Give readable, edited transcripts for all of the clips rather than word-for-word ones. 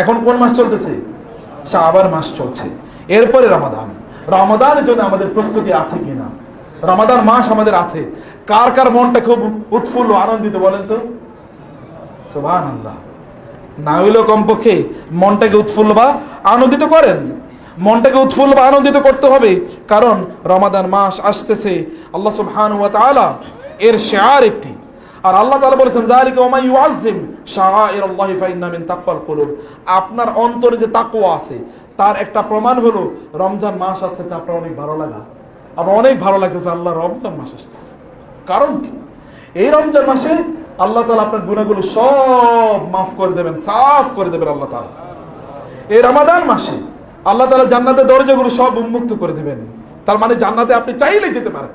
এখন কোন মাস চলতেছে? শাবান মাস চলছে, এরপরে রমাদান। রমাদানের জন্য আমাদের প্রস্তুতি আছে কিনা? রমাদান মাস আমাদের আছে। কার কার মনটা খুব উৎফুল্ল আনন্দিত বলেন তো? সুবহানাল্লাহ। না হইলেও কমপক্ষে মনটাকে উৎফুল্ল বা আনন্দিত করেন। মনটাকে উৎফুল্ল বা আনন্দিত করতে হবে, কারণ রমাদান মাস আসতেছে। আল্লাহ সুবহানাহু ওয়া তাআলা এর শিআর একটি, আর আল্লাহ তাআলা বলেছেন যালিকা ওয়া মান ইউআযযিম শাআইরাল্লাহি ফাইন্না মিন তাকওয়াল কুলুব। আপনার অন্তরে যে তাকওয়া আছে তার একটা প্রমাণ হলো রমজান মাস আসতেছে। আপনার অনেক ভালো লাগা, আপনার অনেক ভালো লাগতেছে আল্লাহ রমজান মাস আসতেছে। কারণ কি? এই রমজান মাসে আল্লাহ তাআলা আপনার গুনাহগুলো সব মাফ করে দেবেন, সাফ করে দেবেন আল্লাহ তাআলা। এই রমাদান মাসে আল্লাহ তাআলা জান্নাতের দরজাগুলো সব উন্মুক্ত করে দেবেন। তার মানে জান্নাতে আপনি চাইলে যেতে পারেন।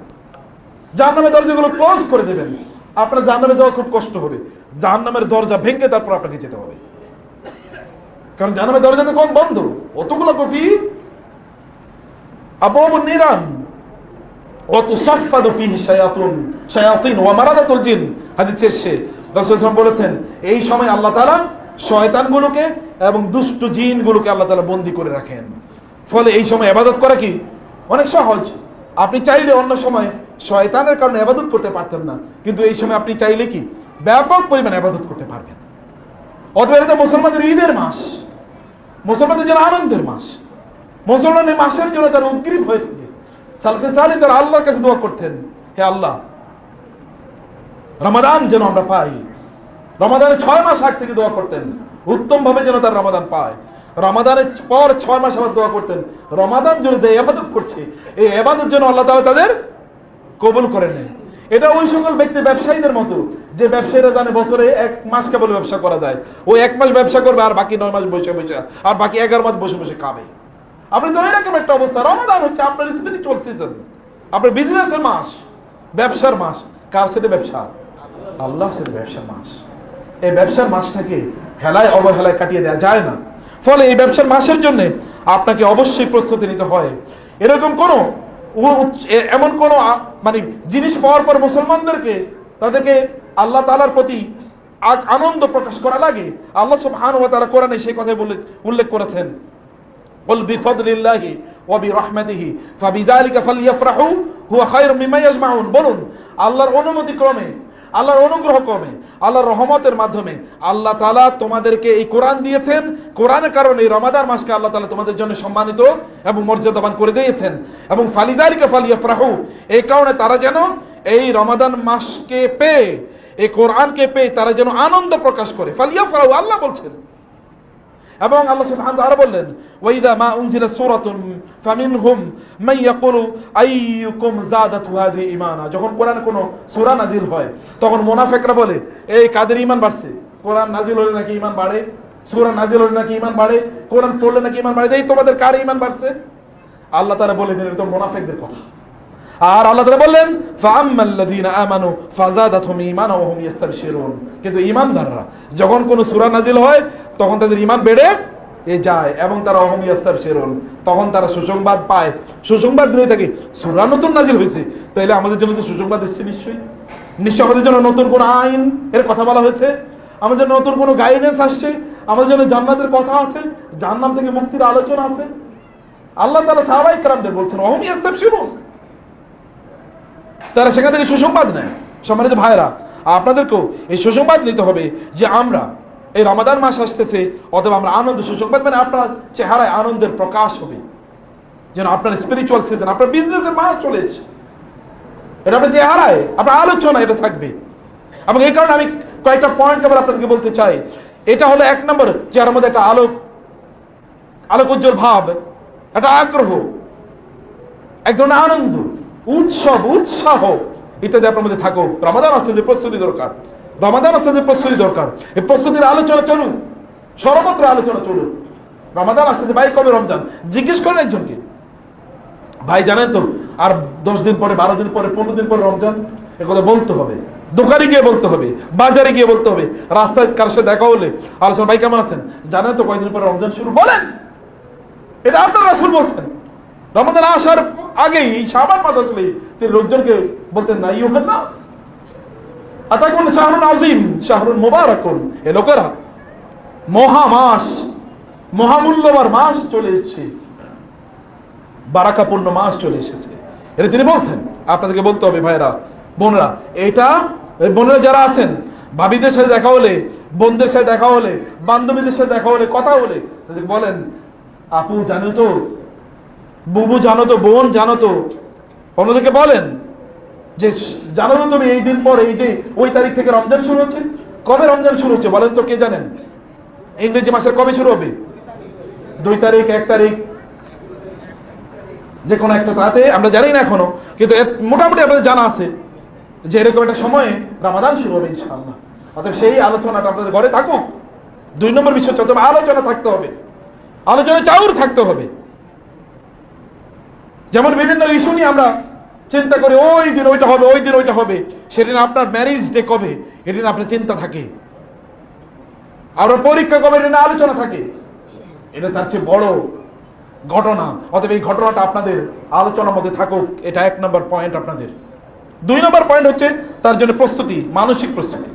জাহান্নামের দরজাগুলো ক্লোজ করে দেবেন। আপনার জাহান্নামে যাওয়া খুব কষ্ট হবে। জাহান্নামের দরজা ভেঙে তারপর আপনাকে যেতে হবে, কারণ জাহান্নামের দরজা তো কোন বন্ধ, অতগুলো কফি আবওয়াবুন নিরান ওয়া তুসাফফাদু ফীহি শায়াতিন ওয়া মারাদাতুল জিন। হাদিস শেষে রাসূল সাল্লাল্লাহু আলাইহি ওয়াসাল্লাম বলেছেন এই সময় আল্লাহ তাআলা শয়তানগুলোকে এবং দুষ্ট জিনগুলোকে আল্লাহ তাআলা বন্দী করে রাখেন। ফলে এই সময় ইবাদত করা কি অনেক সহজ। আপনি চাইলে অন্য সময় শয়তানের কারণে ইবাদত করতে পারতেন না, কিন্তু এই সময় আপনি চাইলে কি ব্যাপক পরিমাণে ইবাদত করতে পারবেন। অতএব এটা মুসলমানদের ঈদের মাস, মুসলমানদের জন্য আনন্দের মাস। মুসলমানের মাসের জন্য তারা উদ্গ্রীব হয়ে থাকে। সালফে সালিহ তারা আল্লাহর কাছে দোয়া করতেন, হে আল্লাহ রমাদান যেন আমরা পাই। রমাদানের 6 মাস আগ থেকে দোয়া করতেন উত্তম ভাবে যেন তার রমাদান পায়। রমাদানের পর 6 মাস আবার দোয়া করতেন রমাদান জন্য যে ইবাদত করছে এই ইবাদত যেন আল্লাহ তাআলা তাদের কবুল করে নেয়। এটা ওই সকল ব্যক্তি ব্যবসায়ীদের মতো যে ব্যবসায়ীরা জানে বছরে 1 মাস কেবল ব্যবসা করা যায়, ওই 1 মাস ব্যবসা করবে আর বাকি 9 মাস বসে বসে, আর বাকি 11 মাস বসে বসে খাবে। আপনি তো এরকম একটা অবস্থা। রমাদান হচ্ছে আপনার স্পিরিচুয়াল সিজন, আপনার বিজনেসের মাস, ব্যবসার মাস। কার সাথে ব্যবসা? আল্লাহর সাথে ব্যবসার মাস। এই ব্যবসার মাসটাকে হেলায় অবহেলায় কাটিয়ে দেওয়া যায় না। ফলে এই ব্যবসার মাসের জন্য আপনাকে অবশ্যই প্রস্তুতি নিতে হয়। এরকম কোনো এমন কোনো মানে জিনিস পাওয়ার পর মুসলমানদেরকে তাদেরকে আল্লাহ তাআলার প্রতি আনন্দ প্রকাশ করা লাগে। আল্লাহ সুবহানাহু ওয়া তাআলা কোরআনে সেই কথা উল্লেখ করেছেন, কুল বিফাদলিল্লাহি ওয়া বিরহমাতিহি ফাবিযালিকা ফালইফরাহু হুয়া খায়রুম মিম্মা ইয়াজমাউন। বলুন আল্লাহর অনুমতি ক্রমে, আল্লাহর অনুগ্রহ ক্রমে, আল্লাহর রহমতের মাধ্যমে আল্লাহ তাআলা তোমাদেরকে এই কোরআন দিয়েছেন। কোরআনের কারণে এই রমাদান মাসকে আল্লাহ তাআলা তোমাদের জন্য সম্মানিত এবং মর্যাদাবান করে দিয়েছেন। এবং ফালিযালিকা ফালইফরাহু, এই কারণে তারা যেন এই রমাদান মাসকে পেয়ে, এই কোরআনকে পেয়ে তারা যেন আনন্দ প্রকাশ করে। ফালইফরাহু আল্লাহ বলছেন। এবং আল্লাহ সুবহানাহু ওয়া তাআলা বললেন ওয়াইদা মা উনজিলা সূরাতুন ফামিনহুম মান ইয়াকুলু আইয়ুকুম যাদাতু হাযিহি ঈমানা। যখন কোরআন কোন সূরা নাজিল হয় তখন মুনাফিকরা বলে এই কাদের ঈমান বাড়ছে? কোরআন নাজিল হলে নাকি ঈমান বাড়ে, সূরা নাজিল হলে নাকি ঈমান বাড়ে, কোরআন পড়লে নাকি ঈমান বাড়ে। এই তোমাদের কার ঈমান বাড়ছে? আল্লাহ তাআলা বলে দিলেন এটা তো মুনাফিকদের কথা। আর আল্লাহ তাআলা বললেন ফাআম্মাল্লাযীনা আমানু ফাযাদাতহুম ঈমানা ওয়া হুম ইস্তাবশিরুন। কিন্তু ঈমানদাররা যখন কোন সূরা নাজিল হয় তখন তাদের ঈমান বেড়ে যায় এবং তারা ওয়া হুম ইস্তাবশিরুন, তখন তারা সুসংবাদ পায়। সুসংবাদ দিয়ে থাকে সূরা নতুন নাজিল হয়েছে, তাইলে আমাদের জন্য যে সুসংবাদ এসেছে নিশ্চয়ই আমাদের জন্য নতুন কোন আইন এর কথা বলা হয়েছে, আমাদের জন্য নতুন কোন গাইডেন্স আসছে, আমাদের জন্য জান্নাতের কথা আছে, জাহান্নাম থেকে মুক্তির আলোচনা আছে। আল্লাহ তাআলা সাহাবায়ে কেরামদের বলছেন ওয়া হুম ইস্তাবশিরুন, তারা সেখান থেকে সুসংবাদ নেয়। সম্মানিত ভাইরা, আপনাদেরকেও এই সুসংবাদ নিতে হবে যে আমরা এই রমাদান মাস আসতেছে, অথবা আমরা আনন্দ সুসংবাদ মানে আপনার চেহারায় আনন্দের প্রকাশ হবে, যেন আপনার স্পিরিচুয়াল সিজন, আপনার বিজনেসের মাস চলে এসেছে, এটা আপনার চেহারায়, আপনার আলোচনা এটা থাকবে। এবং এই কারণে আমি কয়েকটা পয়েন্ট আবার আপনাদেরকে বলতে চাই। এটা হলো 1 নম্বর, চেহারার মধ্যে একটা আলোক উজ্জ্বল ভাব, একটা আগ্রহ, এক ধরনের আনন্দ, উৎসব, উৎসাহ ইত্যাদি আপনার মধ্যে থাকুক। রমাদান আসছে যে প্রস্তুতি দরকার, রমাদান আসছে যে প্রস্তুতি দরকার, এই প্রস্তুতির আলোচনা চলুক, সর্বত্র আলোচনা চলুক। রমাদান আসছে যে ভাই কবে রমজান, জিজ্ঞেস করেন একজনকে, ভাই জানেন তো আর 10 দিন পরে, 12 দিন পরে, 15 দিন পরে রমজান। একথা বলতে হবে, দোকানে গিয়ে বলতে হবে, বাজারে গিয়ে বলতে হবে, রাস্তায় কারোর সাথে দেখা হলে আলোচনা, ভাই কেমন আছেন, জানেন তো কয়েকদিন পরে রমজান শুরু, বলেন। এটা আপনার রাসূল বলতেন। রমাদান আসার আগেই শাবান মাস আসলেই তিনি লোকজনকে বলতেন না ইউহান নাস আতাকুম শাহরুন আযীম শাহরুন মুবারাকুন, এ লোকেরা মহা মাস, মহামূল্যবান মাস চলে এসেছে, বারাকাপূর্ণ মাস চলে এসেছে। এটা তিনি বলতেন। আপনাদেরকে বলতে হবে ভাইরা, বোনরা, এটা বোনেরা যারা আছেন, ভাবিদের সাথে দেখা হলে, বোনদের সাথে দেখা হলে, বান্ধবীদের সাথে দেখা হলে, কথা হলে তাদেরকে বলেন, আপু জানো তো, বুবু জানো তো, বোন জানো তো। অন্যদেরকে বলেন যে জানো তো তুমি এই দিন পর, এই যে ওই তারিখ থেকে রমজান শুরু হচ্ছে। কবে রমজান শুরু হচ্ছে বলেন তো, কে জানেন? ইংরেজি মাসের কবে শুরু হবে? 2 তারিখ, 1 তারিখ, যে কোনো একটা তাতে আমরা জানি না এখনো, কিন্তু মোটামুটি আপনাদের জানা আছে যে এরকম একটা সময়ে রমাদান শুরু হবে ইনশাআল্লাহ। অতএব সেই আলোচনাটা আপনাদের ঘরে থাকুক। 2 নম্বর বিষয় হচ্ছে আলোচনা থাকতে হবে, আলোচনা চাউর থাকতে হবে। যেমন বিভিন্ন ইস্যু নিয়ে আমরা চিন্তা করি, ওই দিন ওইটা হবে, ওই দিন ওইটা হবে। সেদিন আপনার ম্যারেজ ডে কবে, এদিন আপনার চিন্তা থাকে। আর পরীক্ষা কবে, এটা নিয়ে আলোচনা থাকে। এটা তার চেয়ে বড় ঘটনা। অতএব এই ঘটনাটা আপনাদের আলোচনার মধ্যে থাকুক। এটা 1 নম্বর পয়েন্ট আপনাদের। 2 নম্বর পয়েন্ট হচ্ছে তার জন্য প্রস্তুতি, মানসিক প্রস্তুতি।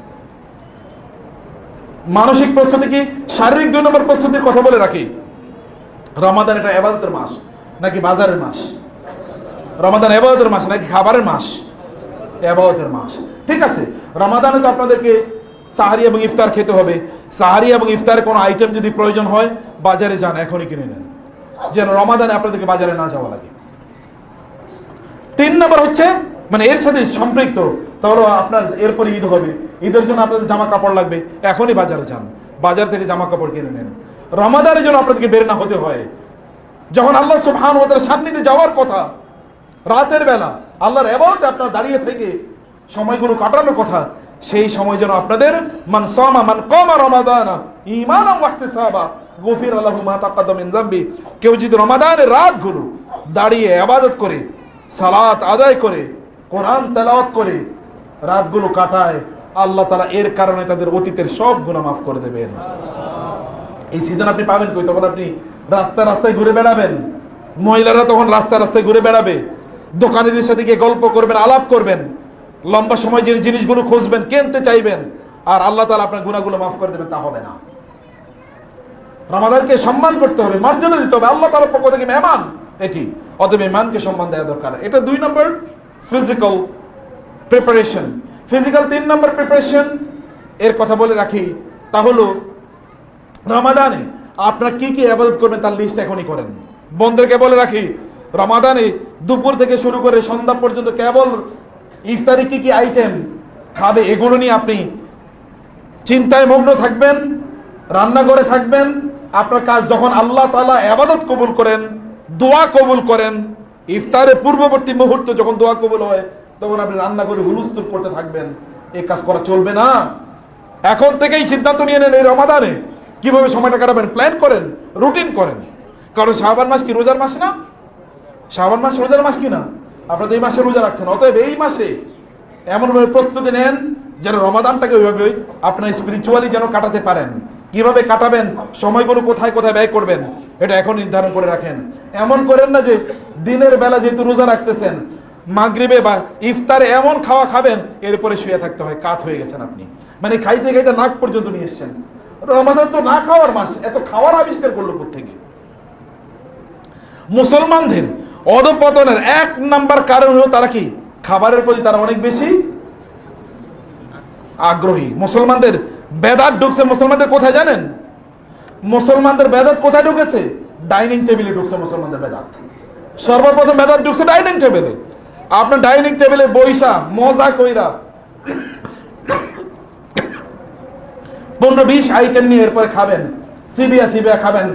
মানসিক প্রস্তুতি কি? শারীরিক 2 নম্বর প্রস্তুতির কথা বলে রাখি। রমাদান এটা ইবাদতের মাস নাকি বাজারের মাস? রমাদান ইবাদতের মাস নাকি খাবারের মাস? ইবাদতের মাস। ঠিক আছে, রমাদানে তো আপনাদেরকে সাহারি এবং ইফতার খেতে হবে। সাহারি এবং ইফতারের কোনো আইটেম যদি প্রয়োজন হয়, বাজারে যান, এখনই কিনে নেন, যেন রমাদানে আপনাদেরকে বাজারে না যাওয়া লাগে। 3 নম্বর হচ্ছে, মানে এর সাথে সম্পৃক্ত, তাহলে আপনার এরপরে ঈদ হবে, ঈদের জন্য আপনাদের জামা কাপড় লাগবে, এখনই বাজারে যান, বাজার থেকে জামা কাপড় কিনে নেন। রমাদানের জন্য আপনাদেরকে বের না হতে হয়। যখন আল্লাহ সুবহানাহু ওয়া তাআলার সান্নিধ্যে যাওয়ার কথা, রাতের বেলা আল্লাহর ইবাদতে আপনার দাঁড়িয়ে থেকে সময়গুলো কাটানোর কথা, সেই সময় যেন আপনাদের মান সামা মান কামা রমাদানা ঈমানান ওয়া ইহতিসাবা গফিরা লাহু মা তাকাদ্দামা মিন যামবি। কেউ যদি রমাদানের রাতগুলো দাঁড়িয়ে ইবাদত করে, সালাত আদায় করে, কোরআন তেলাওয়াত করে রাতগুলো কাটায়, আল্লাহ তাআলা এর কারণে তাদের অতীতের সব গুনাহ মাফ করে দেবেন। এই সিজন আপনি পাবেন কই? তখন আপনি রাস্তায় রাস্তায় ঘুরে বেড়াবেন, মহিলারা তখন রাস্তায় রাস্তায় ঘুরে বেড়াবে, দোকানিদের সাথে গিয়ে গল্প করবেন, আলাপ করবেন, লম্বা সময় যে জিনিসগুলো খুঁজবেন, কিনতে চাইবেন, আর আল্লাহ তাআলা আপনার গুনাহগুলো মাফ করে দেবেন, তা হবে না। রমাদানকে সম্মান করতে হবে, মর্যাদা দিতে হবে, আল্লাহ তাআলার পক্ষ থেকে মেহমান এটি। অতএব মেহমানকে সম্মান দেওয়া দরকার। এটা 2 নম্বর ফিজিক্যাল প্রিপারেশন। ফিজিক্যাল 3 নম্বর প্রিপারেশন এর কথা বলে রাখি, তা হলো রমাদানে আপনারা কি কি ইবাদত করবেন তার লিস্ট এখনই করেন। বন্ধুদেরকে বলে রাখি, রমাদানে দুপুর থেকে শুরু করে সন্ধ্যা পর্যন্ত কেবল ইফতারি কি কি আইটেম খাবে, এগুলো নিয়ে আপনি চিন্তায় মগ্ন থাকবেন, রান্নাঘরে থাকবেন। আপনার কাজ যখন আল্লাহ তাআলা ইবাদত কবুল করেন, দোয়া কবুল করেন, ইফতারের পূর্ববর্তী মুহূর্তে যখন দোয়া কবুল হয়, তখন আপনি রান্নাঘরে হুলস্থুল করতে থাকবেন। এই কাজ করা চলবে না। এখন থেকেই সিদ্ধান্ত নিয়ে নেন, এই রমাদানে কিভাবে সময়টা কাটাবেন, প্ল্যান করেন, রুটিন করেন। কারণ শাবান মাস কি রোজার মাস না? শাবান মাস রোজার মাস কি না? আপনারা তো এই মাসে রোজা রাখছেন। অতএব এই মাসে এমনভাবে প্রস্তুতি নেন যেন রমাদানটাকে ওইভাবে আপনার স্পিরিচুয়ালি যেন কাটাতে পারেন। কিভাবে কাটাবেন, সময়গুলো কোথায় কোথায় ব্যয় করবেন, এটা এখন নির্ধারণ করে রাখেন। এমন করেন না যে দিনের বেলা যেহেতু রোজা রাখতেছেন, মাগরিবে বা ইফতারে এমন খাওয়া খাবেন এরপরে শুয়ে থাকতে হয়, কাত হয়ে গেছেন আপনি, মানে খাইতে খাইতে নাক পর্যন্ত নিয়ে এসছেন। রমাদান তো না খাওয়ার মাস, এত খাওয়ার আবিষ্কার করলো কোত্থেকে? মুসলমানদের অধঃপতনের 1 নাম্বার কারণ হলো তারা কি? খাবারের প্রতি তারা অনেক বেশি আগ্রহী। মুসলমানদের বেদাত ঢুকছে মুসলমানদের কোথায় জানেন? মুসলমানদের বেদাত কোথায় ঢুকেছে? ডাইনিং টেবিলে ঢুকছে মুসলমানদের বেদাত। সর্বপ্রথম বেদাত ঢুকছে ডাইনিং টেবিলে। আপনার ডাইনিং টেবিলে বইসা মজা কইরা 15-20 আইটেম নিয়ে এরপরে খাবেন, সিবিয়া সিবিয়া খাবেন।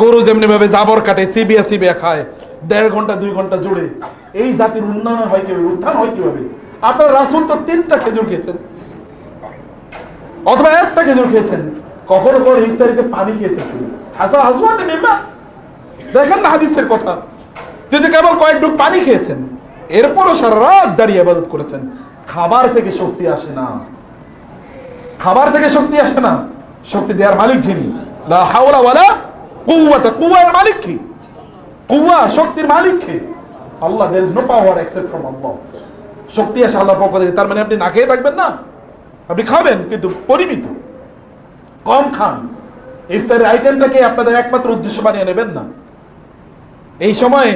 গরু যেমনি ভাবে জাবর কাটে, সিবিয়া সিবিয়া খায় 1.5 ঘন্টা 2 ঘন্টা জুড়ে। এই জাতির উন্নয়ন হয় কিভাবে, উত্থান হয় কিভাবে? আপনার রাসূল তো 3টা খেজুর খেয়েছেন, অথবা 1টা খেজুর খেয়েছেন, কখনো কখনো ইফতারিতে পানি খেয়েছেন শুধু। দেখেন না হাদিসের কথা, তিনি কেবল কয়েক ঢুক পানি খেয়েছেন, এরপরও সারা রাত দাঁড়িয়ে ইবাদত করেছেন। খাবার থেকে শক্তি আসে না, খাবার থেকে শক্তি আসে না। শক্তি দেওয়ার মালিক যিনি, লা হাওলা ওয়ালা কুওয়াতা, কুওয়ার মালিক কি? কুওয়া শক্তির মালিক কে? আল্লাহ। there is no power except from Allah. শক্তি আসে আল্লাহর পক্ষ থেকে। তার মানে আপনি না খেয়ে থাকবেন না, আপনি খাবেন কিন্তু পরিমিত, কম খান। ইফতারের আইটেমটাকে আপনাদের একমাত্র উদ্দেশ্য বানিয়ে নেবেন না। এই সময়ে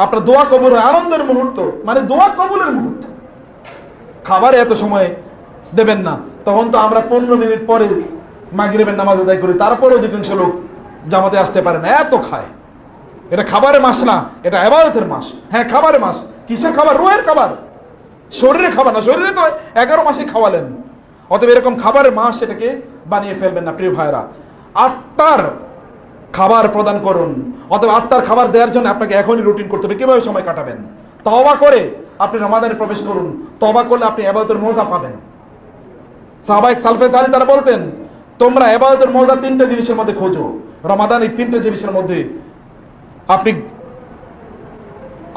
আপনার দোয়া কবুলের আনন্দের মুহূর্ত, মানে দোয়া কবুলের মুহূর্ত। খাবারে এত সময় দেবেন না। তখন তো আমরা 15 মিনিট পরে মাগরিবের নামাজ আদায় করি, তারপরে অধিকাংশ লোক জামাতে আসতে পারে না, এত খায়। এটা খাবারের মাস না, এটা ইবাদতের মাস। হ্যাঁ, খাবারের মাস। কিসের খাবার? রুহের খাবার, শরীরের খাবার না। শরীরে তো 11 মাসে খাওয়ালেন। অতএব এরকম খাবারের মাস এটাকে বানিয়ে ফেলবেন না প্রিয় ভাইরা। আত্মার খাবার প্রদান করুন। অতএব আত্মার খাবার দেওয়ার জন্য আপনাকে এখনই রুটিন করতে হবে কিভাবে সময় কাটাবেন। তওবা করে আপনি রমাদানে প্রবেশ করুন। তওবা করলে আপনি ইবাদতের মজা পাবেন। সাহাবায়ে সালফে সালি তারা বলতেন, তোমরা ইবাদতের মজা 3টে জিনিসের মধ্যে খোঁজো। রমাদান এই 3টে জিনিসের মধ্যে আপনি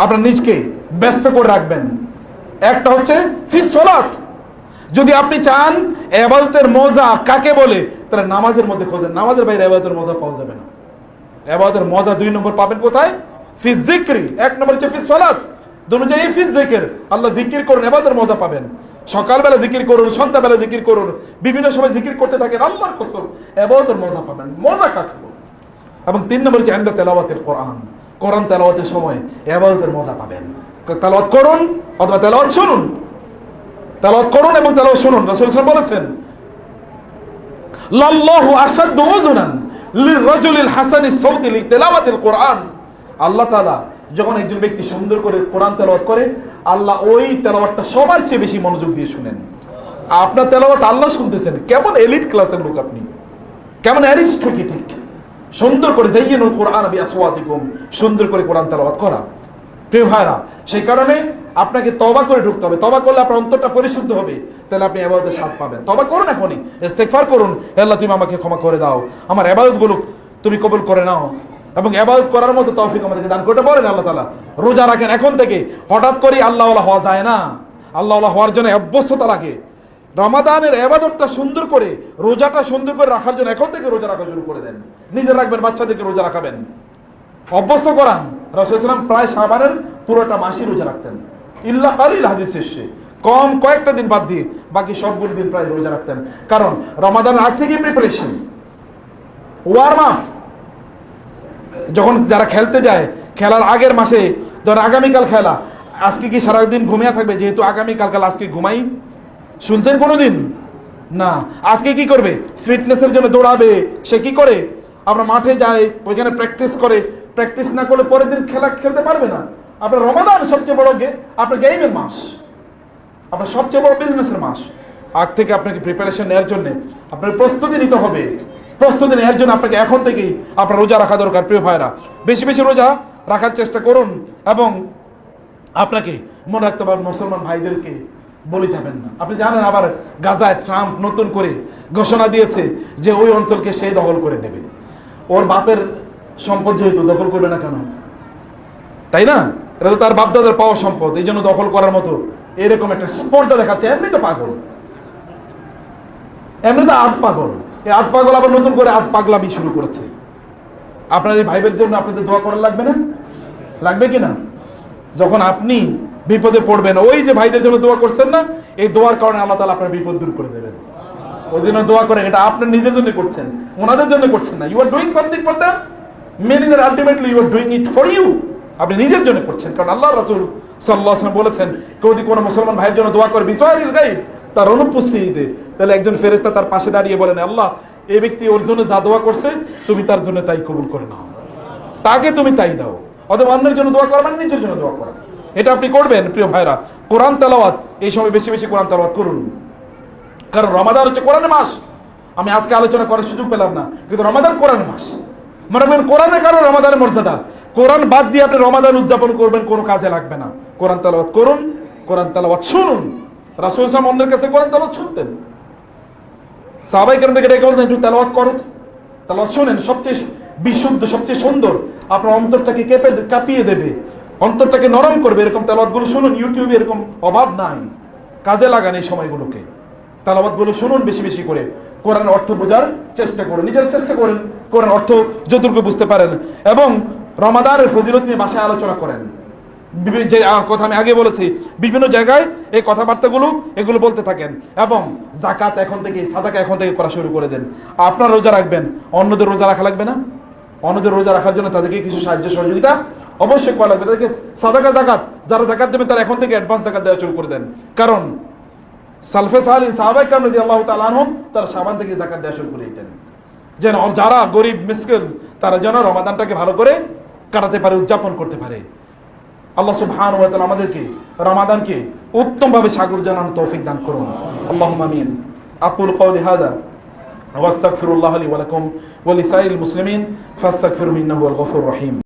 আপনার নিজকে ব্যস্ত করে রাখবেন। একটা হচ্ছে ফিস সালাত। যদি আপনি চান ইবাদতের মজা কাকে বলে, তাহলে নামাজের মধ্যে খোঁজেন। নামাজের বাইরে ইবাদতের মজা পাওয়া যাবে না। ইবাদতের মজা 2 নম্বর পাবেন কোথায়? ফিস যিকরি। 1 নম্বর হচ্ছে ফিস সালাত, দুটো জায়গায় ফিস যিকির। আল্লাহ জিকির করুন, ইবাদতের মজা পাবেন। সকালবেলা জিকির করুন, সন্ধ্যাবেলা জিকির করুন, বিভিন্ন সময় জিকির করতে থাকেন, আল্লাহর কসম ইবাদতের মজা পাবেন। মজা কাকে বলে? এবং 3 নম্বর হচ্ছে ইনদা তিলাওয়াতিল কোরআন। কোরআন তেলাওয়াতের সময় ইবাদতের মজা পাবেন। তেলাওয়াত করুন অথবা তেলাওয়াত শুনুন। তেলাওয়াত করুন এবং তেলাওয়াত শুনুন। রাসূল সাল্লাল্লাহু আলাইহি ওয়াসাল্লাম বলেছেন, লাল্লাহু আশাদ্দু উযুনান লিররাজুলিল হাসানিস সাউতি লিতিলাওয়াতিল কোরআন। আল্লাহ তাআলা যখন একজন ব্যক্তি সুন্দর করে কোরআন তেলাওয়াত করে, আল্লাহ ওই তেলাওয়াতটা সবার চেয়ে বেশি মনোযোগ দিয়ে শুনেন। আপনার তেলাওয়াত আল্লাহ শুনতেছেন। কেমন এলিট ক্লাসের লোক আপনি, কেমন অ্যারিস্টোক্রেটিক। সুন্দর করে যাইয়িনুল কোরআন বিআসওয়াতিকুম, সুন্দর করে কোরআন তেলাওয়াত করা। প্রিয় ভাইরা, সেই কারণে আপনাকে তওবা করে ঢুকতে হবে। তওবা করলে আপনার অন্তরটা পরিশুদ্ধ হবে, তাহলে আপনি ইবাদতের স্বাদ পাবেন। তওবা করুন, এখনই ইস্তেগফার করুন। আল্লাহ তুমি আমাকে ক্ষমা করে দাও, আমার ইবাদতগুলো তুমি কবুল করে নাও এবং ইবাদত করার মতো তৌফিক আমাদেরকে দান করতে পারেন আল্লাহ তাআলা। রোজা রাখেন এখন থেকে। হঠাৎ করে আল্লাহওয়ালা হওয়া যায় না। আল্লাহওয়ালা হওয়ার জন্য অভ্যস্ততা লাগে। রমাদানের ইবাদতটা সুন্দর করে, রোজাটা সুন্দর করে রাখার জন্য এখন থেকে রোজা রাখা শুরু করে দেন। নিজে রাখবেন, বাচ্চাদেরকে রোজা রাখাবেন, অভ্যস্ত করান। রাসূল সাল্লাল্লাহু আলাইহি ওয়াসাল্লাম প্রায় শাবানের পুরোটা মাসই রোজা রাখতেন, ইল্লা কালিল। হাদিস শেষে কম কয়েকটা দিন বাদ দিয়ে বাকি সবগুলো দিন প্রায় রোজা রাখতেন। কারণ রমাদানের আগ থেকে প্রিপারেশন, ওয়ার্ম আপ। যখন যারা খেলতে যায়, খেলার আগের মাসে, ধর আগামীকাল খেলা, আজকে কি সারাদিন ঘুমিয়ে থাকবে যেহেতু আগামীকাল আজকে ঘুমাই? শুনছেন কোনোদিন? না। আজকে কি করবে? ফিটনেসের জন্য দৌড়াবে। সে কি করে? আমরা মাঠে যাই, ওইখানে প্র্যাকটিস করে। প্র্যাকটিস না করলে পরের দিন খেলা খেলতে পারবে না। আপনার রমাদান সবচেয়ে বড় আপনার গেমের মাস, আপনার সবচেয়ে বড় বিজনেসের মাস। আগ থেকে আপনাকে প্রিপারেশন নেওয়ার জন্য আপনার প্রস্তুতি নিতে হবে। প্রস্তুতি নেওয়ার জন্য আপনাকে এখন থেকেই আপনার রোজা রাখা দরকার। প্রিয় ভাইরা, বেশি বেশি রোজা রাখার চেষ্টা করুন। এবং আপনাকে মনে রাখতে পারবেন, মুসলমান ভাইদেরকে বলে যাবেন না। আপনি জানেন আবার গাজায় ট্রাম্প নতুন করে ঘোষণা দিয়েছে যে ওই অঞ্চলকে সে দখল করে নেবে। ওর বাপের সম্পদ যেহেতু, দখল করবে না কেন? তাই না? এটা তো তার বাপদাদার পাওয়া সম্পদ, এই জন্য দখল করার মতো এরকম একটা স্পর্ধা দেখাচ্ছে। এমনি তো পাগল, এমনি তো আট পাগল। এই আট পাগল আবার নতুন করে আট পাগলামি শুরু করেছে। আপনার এই ভাইবের জন্য আপনাদের দোয়া করা লাগবে না? লাগবে কিনা? যখন আপনি বিপদে পড়বেন, ওই যে ভাইদের জন্য দোয়া করছেন না, এই দোয়ার কারণে আল্লাহ তাআলা আপনার বিপদ দূর করে দেবেন। ওই জন্য দোয়া করেন। এটা আপনার নিজের জন্য করছেন, ওনাদের জন্য করছেন না। You are doing something for them, many that ultimately you are doing it for you. আপনি নিজের জন্য করছেন। কারণ আল্লাহ রাসূল সাল্লাল্লাহু আলাইহি ওয়াসাল্লাম বলেছেন, কেউ যদি কোনো মুসলমান ভাইয়ের জন্য দোয়া করে বিজয়িল গায়ব, তার অনুপস্থিতিতে, তাহলে একজন ফেরেশতা তার পাশে দাঁড়িয়ে বলেন, আল্লাহ এই ব্যক্তি ওর জন্য যা দোয়া করছে তুমি তার জন্য তাই কবুল করে নাও, তাকে তুমি তাই দাও। অথবা অন্যের জন্য দোয়া করা মানে নিজের জন্য দোয়া করা। এটা আপনি করবেন। প্রিয় ভাইরা, কোরআন তেলাওয়াত এই সময় বেশি বেশি কোরআন তেলাওয়াত করুন। কারণ রমাদান হচ্ছে কোরআনের মাস। আমি আজকে আলোচনা করার সুযোগ পেলাম না, কিন্তু রমাদান কোরআনের মাস। মানে কোরআনের কারণ রমাদানের মর্যাদা। কোরআন বাদ দিয়ে আপনি রমাদান উদযাপন করবেন, কোনো কাজে লাগবে না। কোরআন তেলাওয়াত করুন, কোরআন তেলাওয়াত শুনুন। রাসূল সাল্লাল্লাহু আলাইহি ওয়াসাল্লাম অন্যের কাছে কোরআন তেলাওয়াত শুনতেন। সাহাবায়ে কেরাম থেকে ডেকে বলতেন, একটু তেলাওয়াত করো, তেলাওয়াত শুনেন। সবচেয়ে বিশুদ্ধ, সবচেয়ে সুন্দর, আপনার অন্তরটাকে কাঁপিয়ে দেবে, অন্তরটাকে নরম করবে এরকম তেলাওয়াতগুলো শুনুন। ইউটিউবে এরকম অভাব নাই, কাজে লাগান এই সময়গুলোকে। তেলাওয়াতগুলো শুনুন বেশি বেশি করে। কোরআনের অর্থ বোঝার চেষ্টা করুন, নিজের চেষ্টা করেন কোরআন অর্থ যতটুকু বুঝতে পারেন। এবং রমাদানের ফজিলত নিয়ে বাসায় আলোচনা করেন। যে কথা আমি আগে বলেছি, বিভিন্ন জায়গায় এই কথাবার্তাগুলো এগুলো বলতে থাকেন, এবং জাকাত এখন থেকে, সাদাকা এখন থেকে করা শুরু করে দেন। আপনার রোজা রাখবেন, অন্যদের রোজা রাখা লাগবে না? অন্যদের রোজা রাখার জন্য তাদেরকে কিছু সাহায্য সহযোগিতা অবশ্যই করা লাগবে। তাদেরকে সাদাকা, জাকাত, যারা জাকাত দেবেন তারা এখন থেকে অ্যাডভান্স জাকাত দেওয়া শুরু করে দেন। কারণ সালফে সাহালিন সাহাবায়ে কেরাম রাদিয়াল্লাহু তাআলা আনহুম তারা শাবান থেকে জাকাত দেওয়া শুরু করে দিতেন, যেন যারা গরিব মিসকিন তারা যেন রমাদানটাকে ভালো করে কাটাতে পারে, উদযাপন করতে পারে। আল্লাহ সুবহানাহু ওয়া তাআলা আমাদেরকে রমাদানকে উত্তমভাবে স্বাগত জানানোর তৌফিক দান করুন। আল্লাহুম্মা আমিন। আকুল কওলি হাযা ওয়া আস্তাগফিরুল্লাহ লি ওয়া লাকুম ওয়া লিসাইরিল মুসলিমিন ফাস্তাগফিরুহু ইন্নাহু হুয়াল গফুরুর রহিম।